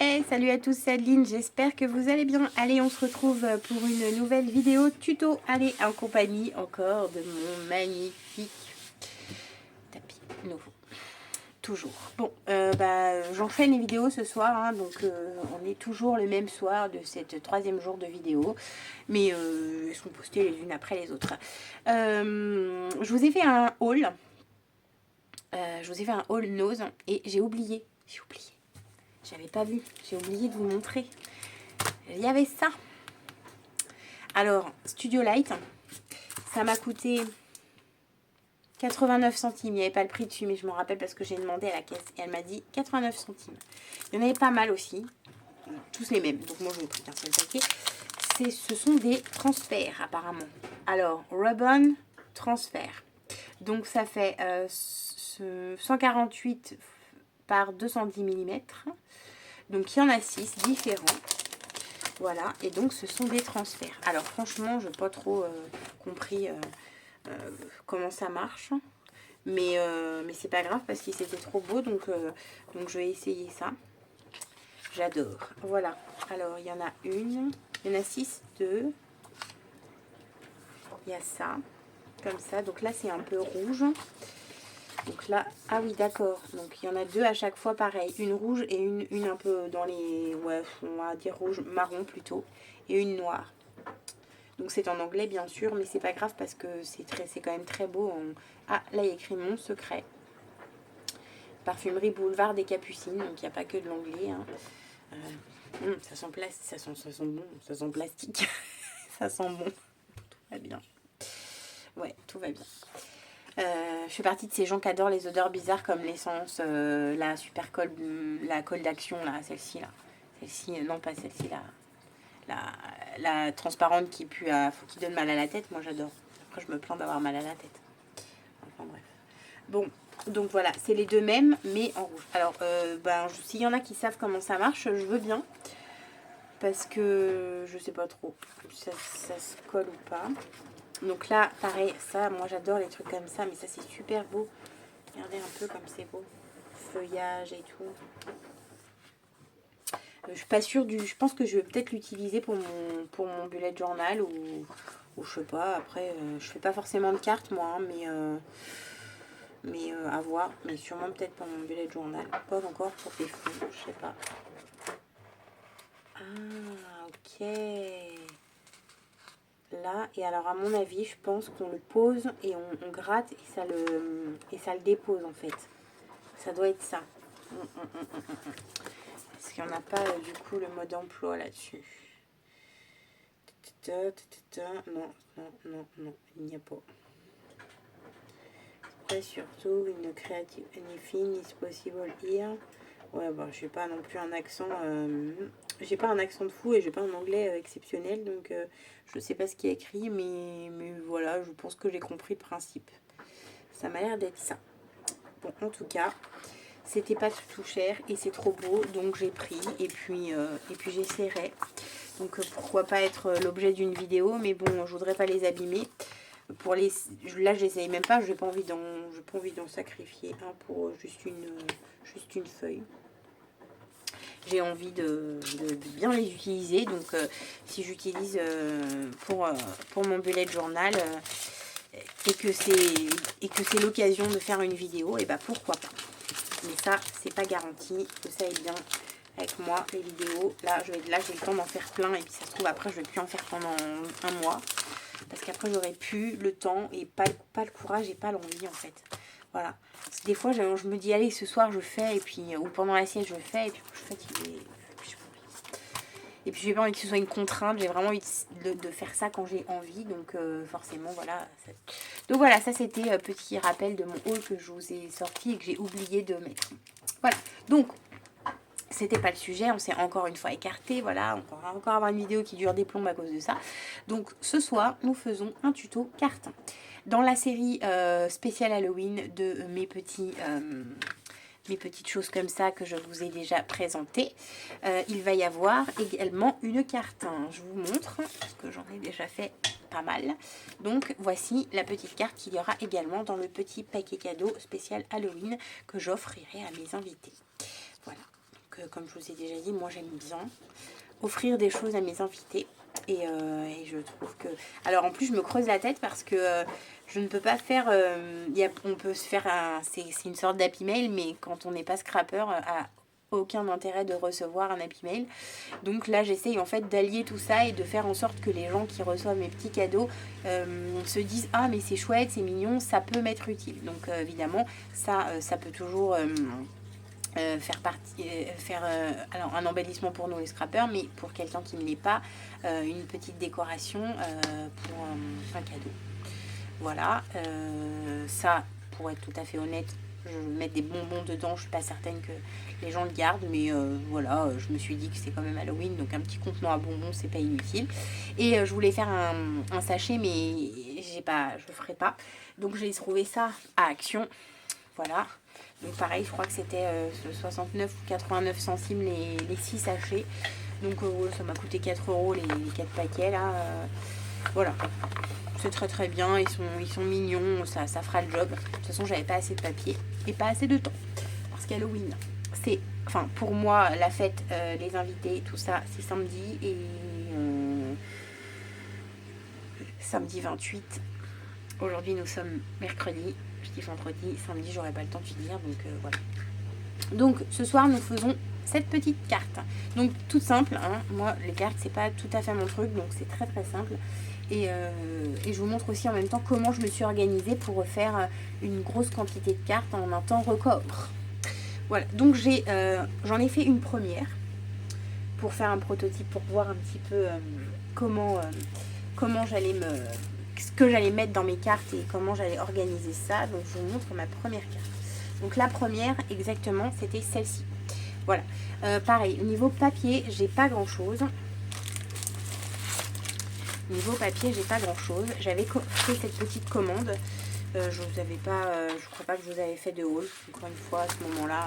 Hey, salut à tous, c'est Adeline, j'espère que vous allez bien. Allez, on se retrouve pour une nouvelle vidéo tuto. Allez, en compagnie encore de mon magnifique tapis nouveau. Toujours. Bon, j'enchaîne les vidéos ce soir, hein, donc on est toujours le même soir de cette troisième jour de vidéo, mais elles sont postées les unes après les autres. Je vous ai fait un haul, nose et j'ai oublié. J'avais pas vu, j'ai oublié de vous montrer. Il y avait ça. Alors, Studio Light, ça m'a coûté 89 centimes. Il n'y avait pas le prix dessus, mais je me rappelle parce que j'ai demandé à la caisse et elle m'a dit 89 centimes. Il y en avait pas mal aussi, tous les mêmes. Donc moi, je n'ai pris qu'un seul paquet. Ce sont des transferts apparemment. Alors, Ribbon transfert. Donc ça fait 148 par 210 mm. Donc il y en a 6 différents. Voilà, et donc ce sont des transferts. Alors franchement, je n'ai pas trop compris comment ça marche. Mais c'est pas grave parce que c'était trop beau. Donc je vais essayer ça. J'adore. Voilà. Alors, il y en a une. Il y en a 6, 2. Il y a ça. Comme ça. Donc là, c'est un peu rouge. Donc là, ah oui, d'accord. Donc il y en a 2 à chaque fois, pareil. Une rouge et une un peu dans les... Ouais, on va dire rouge, marron plutôt. Et une noire. Donc c'est en anglais, bien sûr, mais c'est pas grave parce que c'est quand même très beau. Ah, là, il y a écrit Mon Secret. Parfumerie Boulevard des Capucines. Donc il n'y a pas que de l'anglais. Hein. Ça sent bon. Ça sent plastique. Ça sent bon. Tout va bien. Ouais, tout va bien. Je fais partie de ces gens qui adorent les odeurs bizarres comme l'essence, la super colle, la colle d'action, là, celle-ci, là. Celle-ci, non pas celle-ci, la transparente qui pue qui donne mal à la tête. Moi, j'adore. Après, je me plains d'avoir mal à la tête. Enfin, bref. Bon, donc voilà, c'est les deux mêmes, mais en rouge. Alors, s'il y en a qui savent comment ça marche, je veux bien. Parce que je sais pas trop si ça se colle ou pas. Donc là, pareil, ça, moi j'adore les trucs comme ça, mais ça c'est super beau. Regardez un peu comme c'est beau. Feuillage et tout. Je suis pas sûre du... Je pense que je vais peut-être l'utiliser pour mon bullet journal ou je sais pas. Après, je fais pas forcément de cartes moi, hein, mais à voir. Mais sûrement peut-être pour mon bullet journal. Pas encore pour des fonds, je sais pas. Ah, ok. Là, et alors à mon avis, je pense qu'on le pose et on gratte et ça le dépose en fait. Ça doit être ça. Parce qu'il n'y en a pas du coup le mode emploi là-dessus. Non, il n'y a pas. Après, surtout, une creative anything is possible here. Ouais, bon, j'ai pas non plus un accent. J'ai pas un accent de fou et j'ai pas un anglais exceptionnel, donc je sais pas ce qui est écrit, mais voilà, je pense que j'ai compris le principe. Ça m'a l'air d'être ça. Bon, en tout cas, c'était pas tout cher et c'est trop beau, donc j'ai pris et puis j'essaierai. Donc pourquoi pas être l'objet d'une vidéo, mais bon, je voudrais pas les abîmer. Là, j'essaye même pas, j'ai pas envie d'en sacrifier un pour juste une feuille. J'ai envie de bien les utiliser, donc si j'utilise pour mon bullet journal et que c'est l'occasion de faire une vidéo, et bah pourquoi pas. Mais ça, c'est pas garanti que ça aille bien avec moi, les vidéos. Là, j'ai le temps d'en faire plein et puis ça se trouve après je vais plus en faire pendant un mois. Parce qu'après j'aurai plus le temps et pas le courage et pas l'envie en fait. Voilà. Des fois je me dis allez ce soir je fais et puis ou pendant la sieste je fais et puis je suis fatiguée. Et puis j'ai pas envie que ce soit une contrainte, j'ai vraiment envie de faire ça quand j'ai envie. Donc forcément voilà. Donc voilà, ça c'était petit rappel de mon haul que je vous ai sorti et que j'ai oublié de mettre. Voilà. Donc c'était pas le sujet, on s'est encore une fois écarté, voilà, on va encore avoir une vidéo qui dure des plombs à cause de ça. Donc ce soir, nous faisons un tuto carte. Dans la série spéciale Halloween de mes petites choses comme ça que je vous ai déjà présentées, il va y avoir également une carte. Je vous montre, parce que j'en ai déjà fait pas mal. Donc voici la petite carte qu'il y aura également dans le petit paquet cadeau spécial Halloween que j'offrirai à mes invités. Voilà. Donc comme je vous ai déjà dit, moi j'aime bien offrir des choses à mes invités. Et je trouve que... Alors en plus je me creuse la tête parce que je ne peux pas faire... on peut se faire c'est une sorte d'happy mail, mais quand on n'est pas scrapper, a aucun intérêt de recevoir un happy mail. Donc là j'essaye en fait d'allier tout ça et de faire en sorte que les gens qui reçoivent mes petits cadeaux se disent « Ah mais c'est chouette, c'est mignon, ça peut m'être utile ». Donc évidemment ça peut toujours... alors un embellissement pour nous les scrappers, mais pour quelqu'un qui ne l'est pas, une petite décoration pour un cadeau. Voilà, ça, pour être tout à fait honnête, je vais mettre des bonbons dedans, je suis pas certaine que les gens le gardent, mais voilà, je me suis dit que c'est quand même Halloween, donc un petit contenant à bonbons, c'est pas inutile. Et je voulais faire un sachet, mais je ferai pas. Donc j'ai trouvé ça à Action, voilà. Donc pareil, je crois que c'était 69 ou 89 centimes les 6 sachets. Donc ça m'a coûté 4 € les 4 paquets là. Voilà, c'est très très bien, ils sont mignons, ça fera le job. De toute façon, j'avais pas assez de papier et pas assez de temps. Parce qu'Halloween, c'est, enfin pour moi, la fête, les invités, tout ça, c'est samedi et samedi 28. Aujourd'hui, nous sommes mercredi. Je dis vendredi, samedi, j'aurai pas le temps de finir, donc voilà. Donc ce soir, nous faisons cette petite carte. Donc toute simple, hein. Moi les cartes c'est pas tout à fait mon truc, donc c'est très très simple. Et je vous montre aussi en même temps comment je me suis organisée pour faire une grosse quantité de cartes en un temps record. Voilà, donc j'en ai fait une première pour faire un prototype, pour voir un petit peu comment j'allais ce que j'allais mettre dans mes cartes et comment j'allais organiser ça. Donc je vous montre ma première carte. Donc la première exactement c'était celle-ci. Voilà, pareil, au niveau papier j'ai pas grand chose. Niveau papier j'ai pas grand chose. J'avais fait cette petite commande. Je vous avais pas, je crois pas que je vous avais fait de haul. Encore une fois à ce moment là,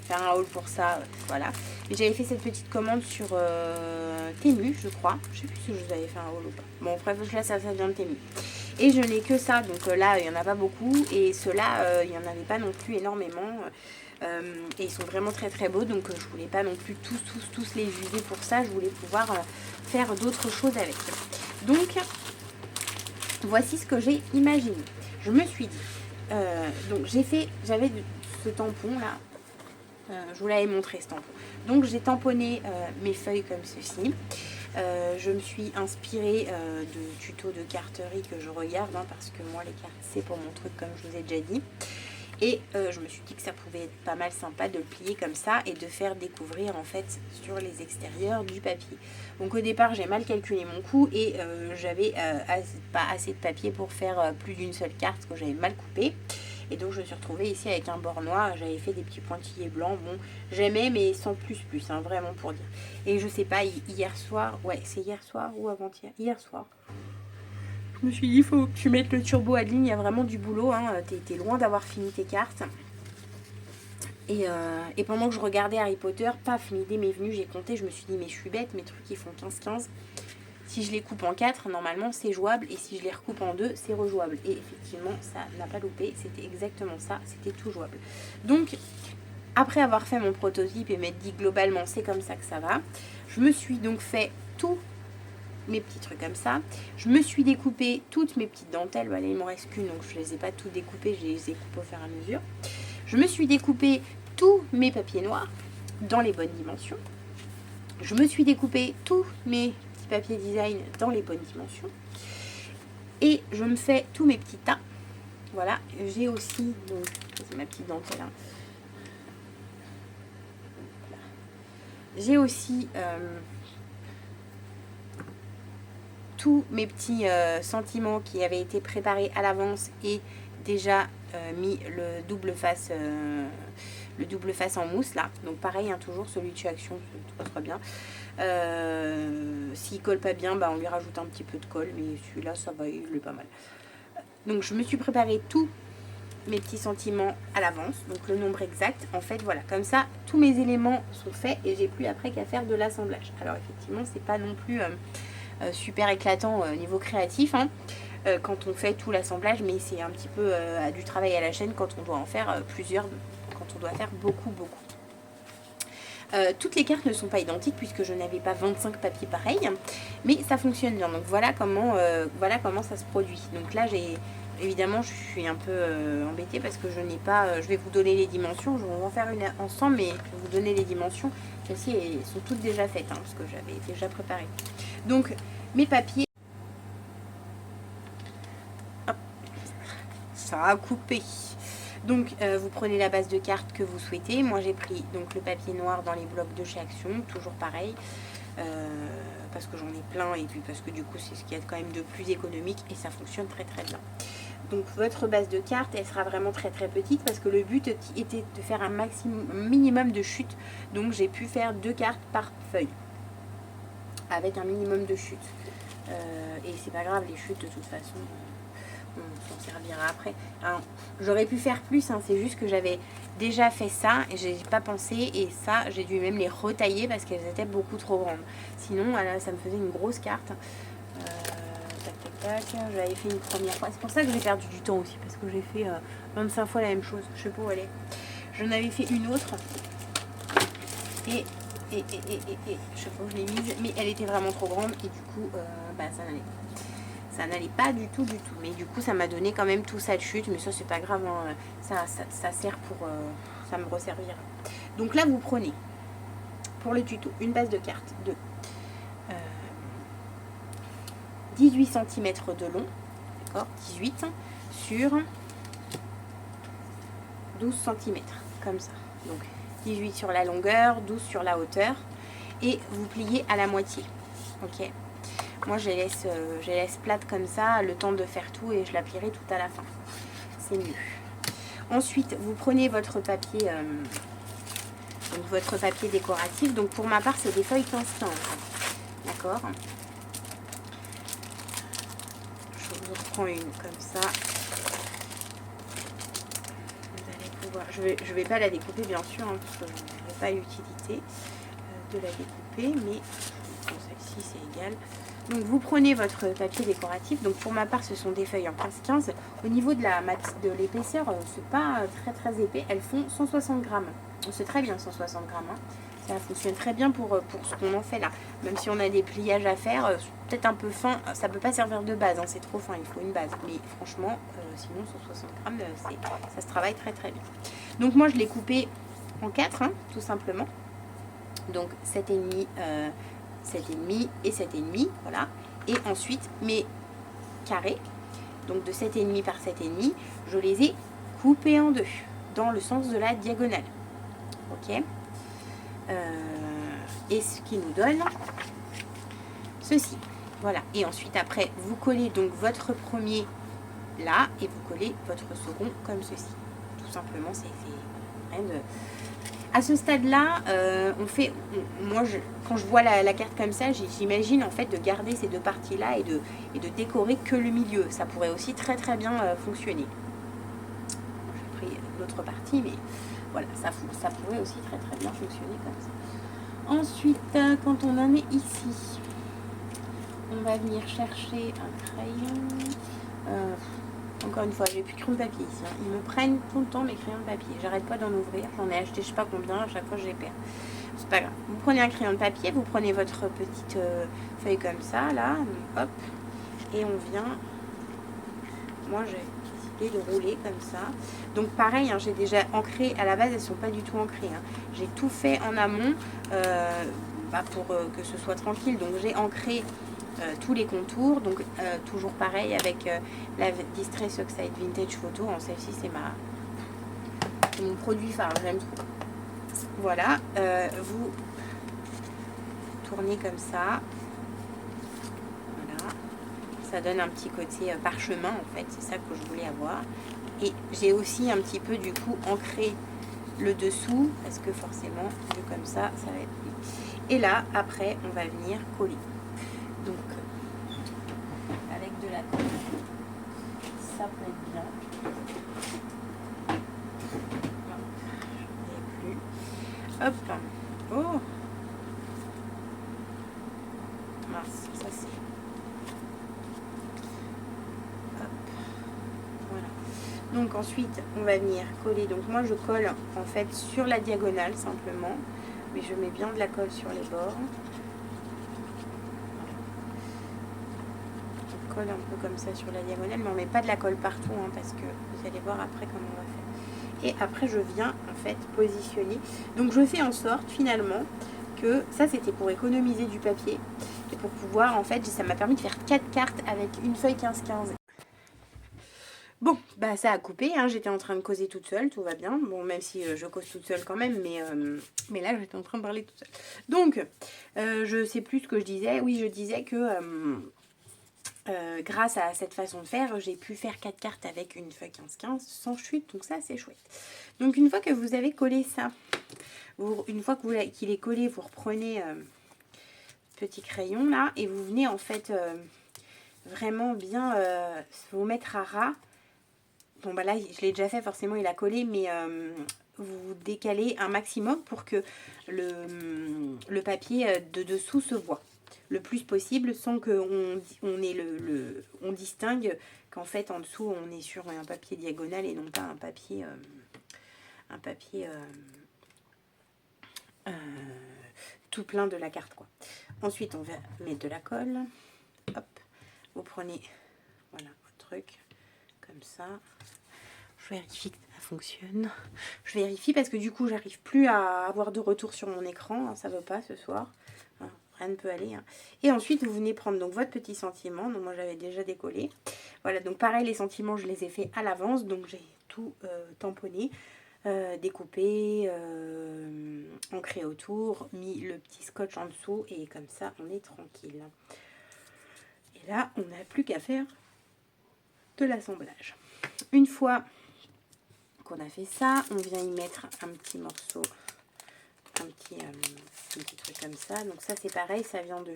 faire un haul pour ça, voilà. Mais j'avais fait cette petite commande sur Temu, je crois. Je sais plus si je vous avais fait un haul ou pas. Bon bref, là ça vient de Temu. Et je n'ai que ça, donc là il n'y en a pas beaucoup. Et ceux-là, il n'y en avait pas non plus énormément. Et ils sont vraiment très très beaux, donc je voulais pas non plus tous les user pour ça. Je voulais pouvoir faire d'autres choses avec. Donc voici ce que j'ai imaginé. Je me suis dit, donc j'avais ce tampon là, je vous l'avais montré ce tampon. Donc j'ai tamponné mes feuilles comme ceci. Je me suis inspirée de tutos de carterie que je regarde, hein, parce que moi les cartes c'est pour mon truc comme je vous ai déjà dit. Et je me suis dit que ça pouvait être pas mal sympa de le plier comme ça et de faire découvrir en fait sur les extérieurs du papier. Donc au départ j'ai mal calculé mon coût et j'avais pas assez de papier pour faire plus d'une seule carte, parce que j'avais mal coupé. Et donc je me suis retrouvée ici avec un bord noir, j'avais fait des petits pointillés blancs, bon j'aimais mais sans plus, hein, vraiment pour dire. Et je sais pas, hier soir, ouais c'est hier soir ou avant-hier, hier soir. Je me suis dit, il faut que tu mettes le turbo Adeline, il y a vraiment du boulot, hein. T'es loin d'avoir fini tes cartes. Et pendant que je regardais Harry Potter, paf, l'idée m'est venue, j'ai compté, je me suis dit, mais je suis bête, mes trucs ils font 15-15. Si je les coupe en 4, normalement c'est jouable, et si je les recoupe en 2, c'est rejouable. Et effectivement, ça n'a pas loupé, c'était exactement ça, c'était tout jouable. Donc, après avoir fait mon prototype et m'être dit globalement c'est comme ça que ça va, je me suis donc fait tout mes petits trucs comme ça. Je me suis découpé toutes mes petites dentelles. Voilà, il m'en reste qu'une, donc je les ai pas toutes découpées, je les ai coupées au fur et à mesure. Je me suis découpé tous mes papiers noirs dans les bonnes dimensions. Je me suis découpé tous mes petits papiers design dans les bonnes dimensions. Et je me fais tous mes petits tas. Voilà, j'ai aussi, donc c'est ma petite dentelle. Hein. J'ai aussi tous mes petits sentiments qui avaient été préparés à l'avance et déjà mis le double face en mousse là. Donc pareil, hein, toujours celui de chez Action, c'est très bien. S'il colle pas bien, bah, on lui rajoute un petit peu de colle, mais celui-là ça va, il est pas mal. Donc je me suis préparé tous mes petits sentiments à l'avance, donc le nombre exact. En fait voilà, comme ça tous mes éléments sont faits et j'ai plus après qu'à faire de l'assemblage. Alors effectivement c'est pas non plus super éclatant niveau créatif, hein, quand on fait tout l'assemblage, mais c'est un petit peu du travail à la chaîne quand on doit en faire plusieurs, quand on doit faire beaucoup. Toutes les cartes ne sont pas identiques puisque je n'avais pas 25 papiers pareils, mais ça fonctionne bien. Donc voilà comment ça se produit. Donc là, évidemment, je suis un peu embêtée parce que je n'ai pas... je vais vous donner les dimensions, je vais en faire une ensemble, mais je vais vous donner les dimensions. Celles-ci sont toutes déjà faites, hein, parce que j'avais déjà préparé. Donc, mes papiers... Hop, ça a coupé. Donc, vous prenez la base de cartes que vous souhaitez. Moi, j'ai pris donc le papier noir dans les blocs de chez Action, toujours pareil. Parce que j'en ai plein et puis parce que du coup, c'est ce qu'il y a quand même de plus économique et ça fonctionne très très bien. Donc, votre base de cartes, elle sera vraiment très très petite parce que le but était de faire un minimum de chute. Donc, j'ai pu faire 2 cartes par feuille avec un minimum de chute. Et c'est pas grave, les chutes de toute façon... on s'en servira après. J'aurais pu faire plus, hein, c'est juste que j'avais déjà fait ça et j'ai pas pensé, et ça j'ai dû même les retailler parce qu'elles étaient beaucoup trop grandes. Sinon ça me faisait une grosse carte. Tac tac tac, j'avais fait une première fois. C'est pour ça que j'ai perdu du temps aussi, parce que j'ai fait 25 fois la même chose. Je sais pas où elle est. J'en avais fait une autre et je sais pas où je l'ai mise, mais elle était vraiment trop grande et du coup ça n'allait pas du tout. Mais du coup, ça m'a donné quand même tout ça de chute. Mais ça, c'est pas grave. Hein. Ça sert pour... ça me resservira. Donc là, vous prenez, pour le tuto, une base de cartes de 18 cm de long. D'accord, 18 sur 12 cm. Comme ça. Donc, 18 sur la longueur, 12 sur la hauteur. Et vous pliez à la moitié. Ok. Moi, je les laisse plates comme ça, le temps de faire tout, et je la plierai tout à la fin. C'est mieux. Ensuite, vous prenez votre papier, décoratif. Donc, pour ma part, c'est des feuilles 15-15. D'accord. Je vous reprends une comme ça. Vous allez pouvoir... Je vais pas la découper, bien sûr, hein, parce que je n'aurai pas l'utilité de la découper, mais bon, celle-ci, c'est égal. Donc vous prenez votre papier décoratif. Donc pour ma part, ce sont des feuilles en 15-15. Au niveau de l'épaisseur, c'est pas très très épais. Elles font 160 grammes. C'est très bien 160 grammes. Hein. Ça fonctionne très bien pour ce qu'on en fait là. Même si on a des pliages à faire, peut-être un peu fin, ça peut pas servir de base. Hein. C'est trop fin, il faut une base. Mais franchement, sinon 160 grammes, ça se travaille très très bien. Donc moi je l'ai coupé en 4, hein, tout simplement. Donc 7,5. 7,5 et 7,5, voilà. Et ensuite, mes carrés, donc de 7,5 par 7,5, je les ai coupés en deux, dans le sens de la diagonale. Ok. Et ce qui nous donne ceci. Voilà. Et ensuite, après, vous collez donc votre premier là, et vous collez votre second comme ceci. Tout simplement, c'est rien de... À ce stade-là, quand je vois la carte comme ça, j'imagine en fait de garder ces deux parties-là et de décorer que le milieu. Ça pourrait aussi très très bien fonctionner. J'ai pris l'autre partie, mais voilà, ça pourrait aussi très très bien fonctionner comme ça. Ensuite, quand on en est ici, on va venir chercher un crayon. Encore une fois, j'ai plus de crayon de papier ici. Hein. Ils me prennent tout le temps mes crayons de papier. J'arrête pas d'en ouvrir. J'en ai acheté je sais pas combien. À chaque fois, je les perds. C'est pas grave. Vous prenez un crayon de papier. Vous prenez votre petite feuille comme ça, là. Hop. Et on vient... Moi, j'ai décidé de rouler comme ça. Donc, pareil, hein, j'ai déjà ancré. À la base, elles sont pas du tout ancrées. Hein. J'ai tout fait en amont pour que ce soit tranquille. Donc, j'ai ancré... tous les contours, donc toujours pareil avec la Distress Oxide Vintage Photo. Celle-ci c'est mon produit phare, j'aime trop. Voilà, vous tournez comme ça, voilà, ça donne un petit côté parchemin en fait, c'est ça que je voulais avoir. Et j'ai aussi un petit peu du coup ancré le dessous parce que forcément vu comme ça va être mieux. Et là après on va venir coller. Donc, avec de la colle, ça peut être bien. Je n'ai plus. Hop. Oh. Mince, ça c'est. Hop. Voilà. Donc ensuite, on va venir coller. Donc moi, je colle en fait sur la diagonale simplement. Mais je mets bien de la colle sur les bords. On colle un peu comme ça sur la diagonale, mais on met pas de la colle partout, hein, parce que vous allez voir après comment on va faire. Et après je viens en fait positionner. Donc je fais en sorte finalement que ça c'était pour économiser du papier. Et pour pouvoir en fait, ça m'a permis de faire 4 cartes avec une feuille 15-15. Bon, bah ça a coupé, hein. J'étais en train de causer toute seule, tout va bien. Bon, même si je cause toute seule quand même, mais là j'étais en train de parler toute seule. Donc, je sais plus ce que je disais. Oui, je disais que grâce à cette façon de faire, j'ai pu faire 4 cartes avec une feuille 15-15 sans chute, donc ça c'est chouette. Donc une fois que vous avez collé ça, une fois qu'il est collé, vous reprenez petit crayon là et vous venez en fait vraiment bien vous mettre à ras. Bon bah là je l'ai déjà fait, forcément il a collé, mais vous décalez un maximum pour que le papier de dessous se voit le plus possible sans qu'on on distingue qu'en fait en dessous on est sur un papier diagonal et non pas un papier tout plein de la carte quoi. Ensuite on va mettre de la colle. Hop, vous prenez voilà votre truc comme ça. Je vérifie que ça fonctionne. Je vérifie parce que du coup j'arrive plus à avoir de retour sur mon écran. Ça veut pas ce soir. Rien ne peut aller. Hein. Et ensuite vous venez prendre donc votre petit sentiment. Donc moi j'avais déjà décollé. Voilà, donc pareil les sentiments je les ai fait à l'avance. Donc j'ai tout tamponné, découpé, ancré autour, mis le petit scotch en dessous et comme ça on est tranquille. Et là on n'a plus qu'à faire de l'assemblage. Une fois qu'on a fait ça, on vient y mettre un petit morceau, un petit truc comme ça. Donc ça c'est pareil, ça vient de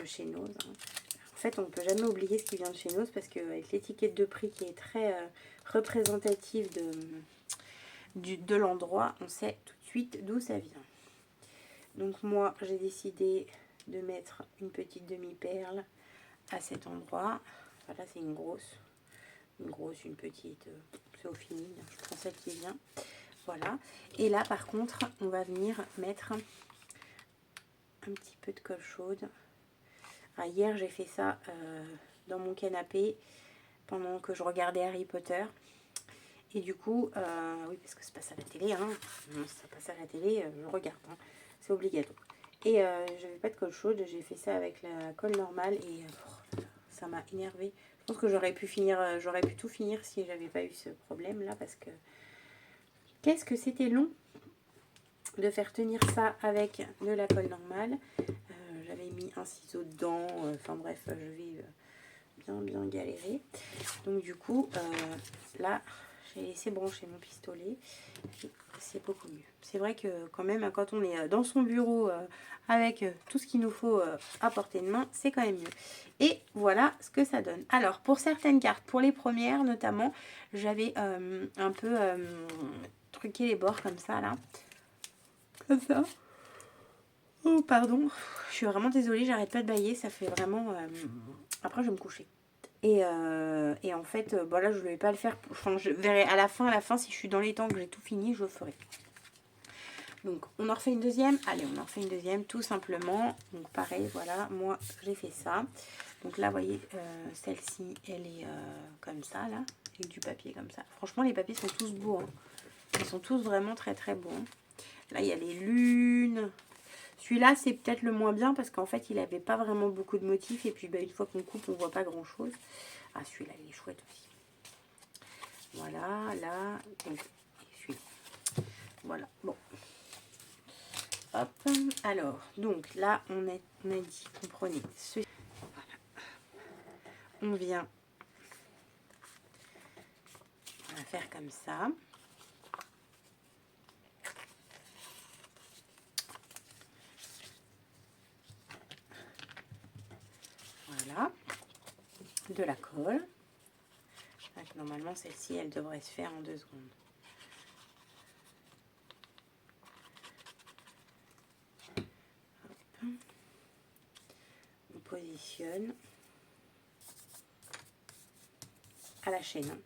chez Nose. Hein. En fait on ne peut jamais oublier ce qui vient de chez Nose parce qu'avec l'étiquette de prix qui est très représentative de l'endroit, on sait tout de suite d'où ça vient. Donc moi j'ai décidé de mettre une petite demi-perle à cet endroit. Voilà, c'est une grosse, une petite, c'est au feeling, je prends celle qui vient. Voilà, et là par contre on va venir mettre un petit peu de colle chaude. Ah, hier j'ai fait ça dans mon canapé pendant que je regardais Harry Potter. Et du coup, oui parce que ça passe à la télé, hein. Ça passe à la télé, je regarde, hein. C'est obligatoire. Et je n'avais pas de colle chaude, j'ai fait ça avec la colle normale et ça m'a énervé. Je pense que j'aurais pu tout finir si j'avais pas eu ce problème là parce que qu'est-ce que c'était long de faire tenir ça avec de la colle normale. J'avais mis un ciseau dedans, enfin bref, je vais bien galérer. Donc du coup, là, j'ai laissé brancher mon pistolet. C'est beaucoup mieux. C'est vrai que quand même, quand on est dans son bureau avec tout ce qu'il nous faut à portée de main, c'est quand même mieux. Et voilà ce que ça donne. Alors, pour certaines cartes, pour les premières notamment, j'avais un peu truqué les bords comme ça, là. Comme ça. Oh, pardon. Je suis vraiment désolée, j'arrête pas de bailler. Ça fait vraiment... Après, je vais me coucher. Et en fait, bon là, je ne vais pas le faire. Enfin, je verrai à la fin, si je suis dans les temps que j'ai tout fini, je le ferai. Donc, on en refait une deuxième. Allez, on en refait une deuxième, tout simplement. Donc, pareil, voilà, moi, j'ai fait ça. Donc là, vous voyez, celle-ci, elle est comme ça, là, avec du papier comme ça. Franchement, les papiers sont tous beaux. Hein. Ils sont tous vraiment très, très beaux. Hein. Là, il y a les lunes. Celui-là, c'est peut-être le moins bien parce qu'en fait, il n'avait pas vraiment beaucoup de motifs. Et puis, bah, une fois qu'on coupe, on ne voit pas grand-chose. Ah, celui-là, il est chouette aussi. Voilà, là. Donc, celui-là. Voilà, bon. Hop. Alors, donc, là, on a dit qu'on prenait ce... Voilà. On vient... On va faire comme ça. Voilà. De la colle. Donc, normalement, celle-ci, elle devrait se faire en 2 secondes. Hop. On positionne à la chaîne. Hein.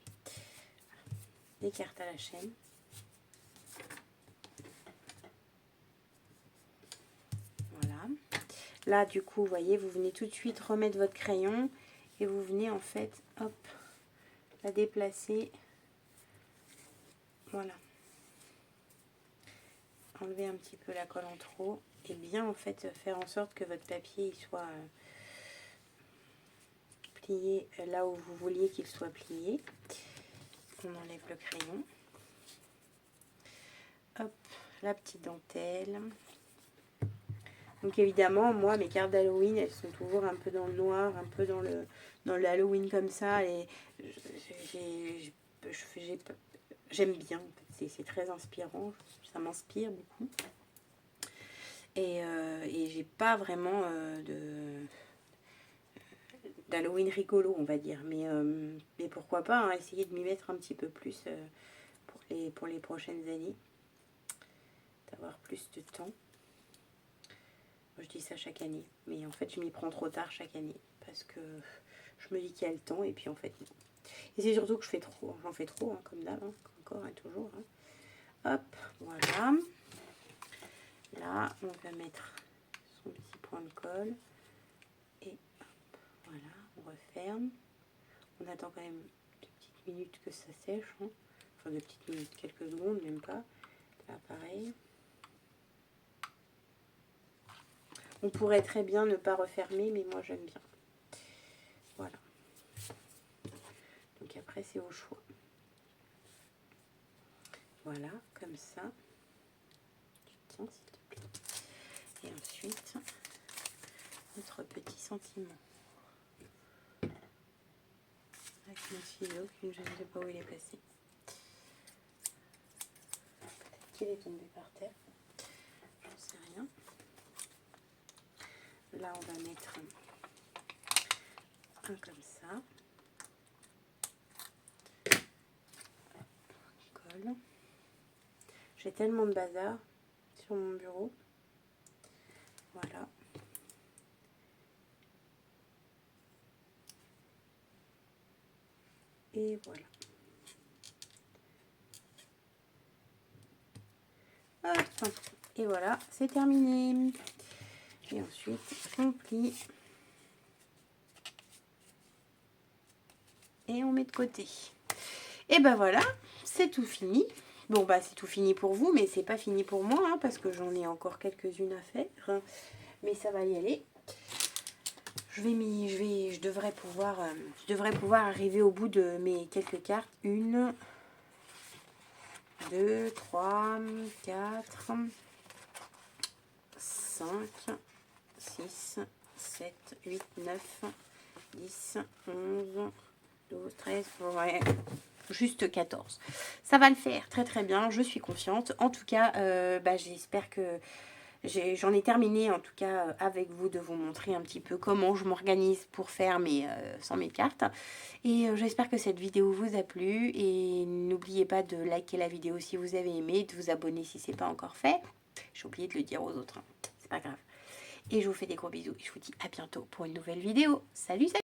Des cartes à la chaîne. Là, du coup, vous voyez, vous venez tout de suite remettre votre crayon et vous venez en fait, hop, la déplacer. Voilà. Enlever un petit peu la colle en trop et bien en fait faire en sorte que votre papier il soit plié là où vous vouliez qu'il soit plié. On enlève le crayon. Hop, la petite dentelle. Donc évidemment, moi, mes cartes d'Halloween, elles sont toujours un peu dans le noir, un peu dans le Halloween comme ça. Et j'aime bien, en fait. C'est très inspirant, ça m'inspire beaucoup. Et j'ai pas vraiment d'Halloween rigolo, on va dire. Mais pourquoi pas, hein, essayer de m'y mettre un petit peu plus pour les prochaines années. D'avoir plus de temps. Moi, je dis ça chaque année, mais en fait je m'y prends trop tard chaque année parce que je me dis qu'il y a le temps et puis en fait non. Et c'est surtout que j'en fais trop hein, comme d'hab, hein, encore et toujours. Hein. Hop, voilà. Là, on va mettre son petit point de colle et hop, voilà, on referme. On attend quand même 2 petites minutes que ça sèche, hein. Enfin 2 petites minutes, quelques secondes, même pas. Là, pareil. On pourrait très bien ne pas refermer, mais moi j'aime bien. Voilà. Donc après c'est au choix. Voilà, comme ça. Tiens, s'il te plaît. Et ensuite, notre petit sentiment. Avec mon ciseau, je ne sais pas où il est passé. Peut-être qu'il est tombé par terre. Je ne sais rien. Là, on va mettre un comme ça. Colle. J'ai tellement de bazar sur mon bureau. Voilà. Et voilà. Hop. Et voilà, c'est terminé. Et ensuite, on plie. Et on met de côté. Et ben voilà, c'est tout fini. Bon bah c'est tout fini pour vous, mais c'est pas fini pour moi, hein, parce que j'en ai encore quelques-unes à faire. Mais ça va y aller. Je devrais pouvoir arriver au bout de mes quelques cartes. 1, 2, 3, 4, 5, 6, 7, 8, 9, 10, 11, 12, 13, ouais, juste 14. Ça va le faire très très bien, je suis confiante. En tout cas, j'espère que j'en ai terminé en tout cas avec vous de vous montrer un petit peu comment je m'organise pour faire sans mes cartes. Et j'espère que cette vidéo vous a plu. Et n'oubliez pas de liker la vidéo si vous avez aimé, de vous abonner si ce n'est pas encore fait. J'ai oublié de le dire aux autres, hein. C'est pas grave. Et je vous fais des gros bisous et je vous dis à bientôt pour une nouvelle vidéo. Salut, salut!